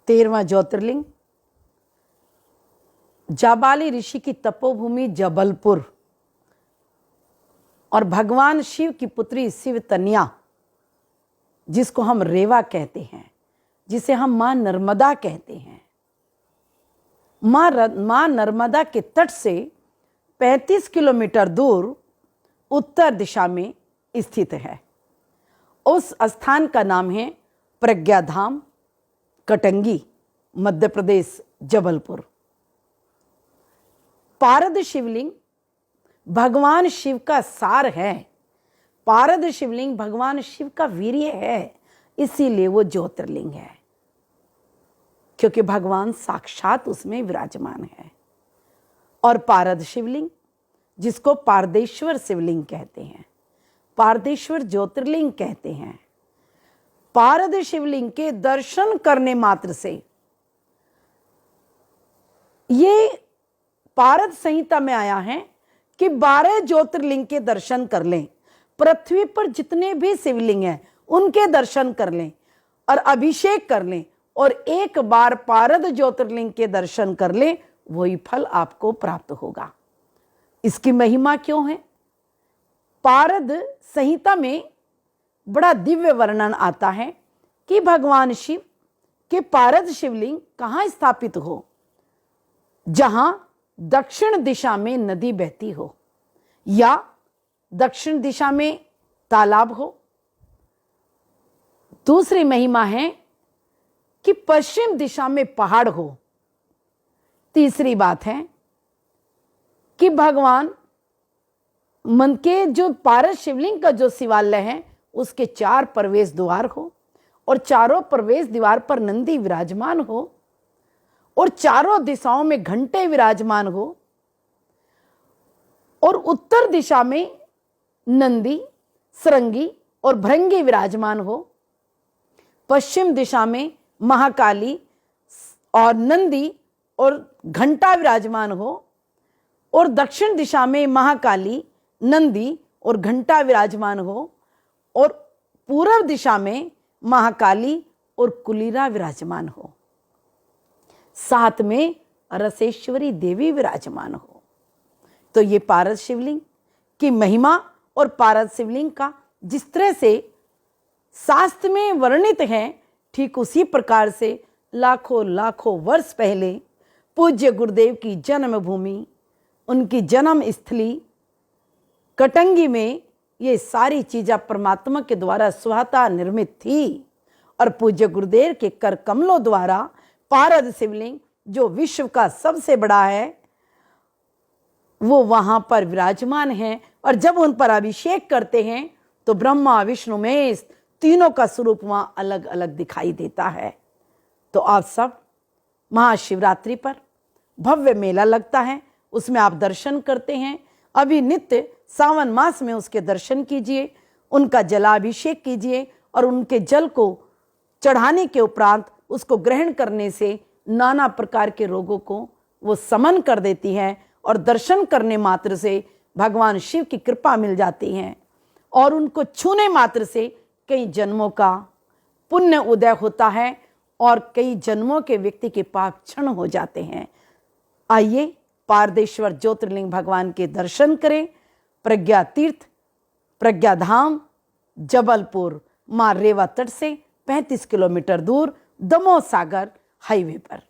13वां ज्योतिर्लिंग जाबाली ऋषि की तपोभूमि जबलपुर और भगवान शिव की पुत्री शिव तनिया, जिसको हम रेवा कहते हैं, जिसे हम मां नर्मदा कहते हैं, मां नर्मदा के तट से 35 किलोमीटर दूर उत्तर दिशा में स्थित है। उस स्थान का नाम है प्रज्ञाधाम, कटंगी, मध्य प्रदेश, जबलपुर। पारद शिवलिंग भगवान शिव का सार है। पारद शिवलिंग भगवान शिव का वीर्य है, इसीलिए वो ज्योतिर्लिंग है, क्योंकि भगवान साक्षात उसमें विराजमान है। और पारद शिवलिंग, जिसको पारदेश्वर शिवलिंग कहते हैं, पारदेश्वर ज्योतिर्लिंग कहते हैं, पारद शिवलिंग के दर्शन करने मात्र से, ये पारद संहिता में आया है कि 12 ज्योतिर्लिंग के दर्शन कर लें, पृथ्वी पर जितने भी शिवलिंग हैं उनके दर्शन कर लें और अभिषेक कर लें और एक बार पारद ज्योतिर्लिंग के दर्शन कर लें, वही फल आपको प्राप्त होगा। इसकी महिमा क्यों है? पारद संहिता में बड़ा दिव्य वर्णन आता है कि भगवान शिव के पारद शिवलिंग कहाँ स्थापित हो, जहां दक्षिण दिशा में नदी बहती हो या दक्षिण दिशा में तालाब हो। दूसरी महिमा है कि पश्चिम दिशा में पहाड़ हो। तीसरी बात है कि भगवान मन के जो पारद शिवलिंग का जो शिवालय है उसके 4 प्रवेश द्वार हो और चारों प्रवेश द्वार पर नंदी विराजमान हो और चारों दिशाओं में घंटे विराजमान हो और उत्तर दिशा में नंदी, सरंगी और भृंगी विराजमान हो। पश्चिम दिशा में महाकाली और नंदी और घंटा विराजमान हो और दक्षिण दिशा में महाकाली, नंदी और घंटा विराजमान हो और पूर्व दिशा में महाकाली और कुलीरा विराजमान हो। साथ में रसेश्वरी देवी विराजमान हो। तो ये पारद शिवलिंग की महिमा और पारद शिवलिंग का जिस तरह से शास्त्र में वर्णित है, ठीक उसी प्रकार से लाखों लाखों वर्ष पहले पूज्य गुरुदेव की जन्मभूमि, उनकी जन्म स्थली कटंगी में ये सारी चीज़ें परमात्मा के द्वारा स्वतः निर्मित थी और पूज्य गुरुदेव के कर कमलों द्वारा पारद शिवलिंग, जो विश्व का सबसे बड़ा है, वो वहां पर विराजमान है। और जब उन पर अभिषेक करते हैं तो ब्रह्मा विष्णु महेश तीनों का स्वरूप वहां अलग अलग दिखाई देता है। तो आप सब महाशिवरात्रि पर भव्य मेला लगता है, उसमें आप दर्शन करते हैं। अभी नित्य सावन मास में उसके दर्शन कीजिए, उनका जलाभिषेक कीजिए और उनके जल को चढ़ाने के उपरांत उसको ग्रहण करने से नाना प्रकार के रोगों को वो समन कर देती है और दर्शन करने मात्र से भगवान शिव की कृपा मिल जाती है और उनको छूने मात्र से कई जन्मों का पुण्य उदय होता है और कई जन्मों के व्यक्ति के पाप क्षण हो जाते हैं। आइए पारदेश्वर ज्योतिर्लिंग भगवान के दर्शन करें। प्रज्ञा तीर्थ, प्रज्ञाधाम, जबलपुर, मां रेवा तट से 35 किलोमीटर दूर, दमोह सागर हाईवे पर।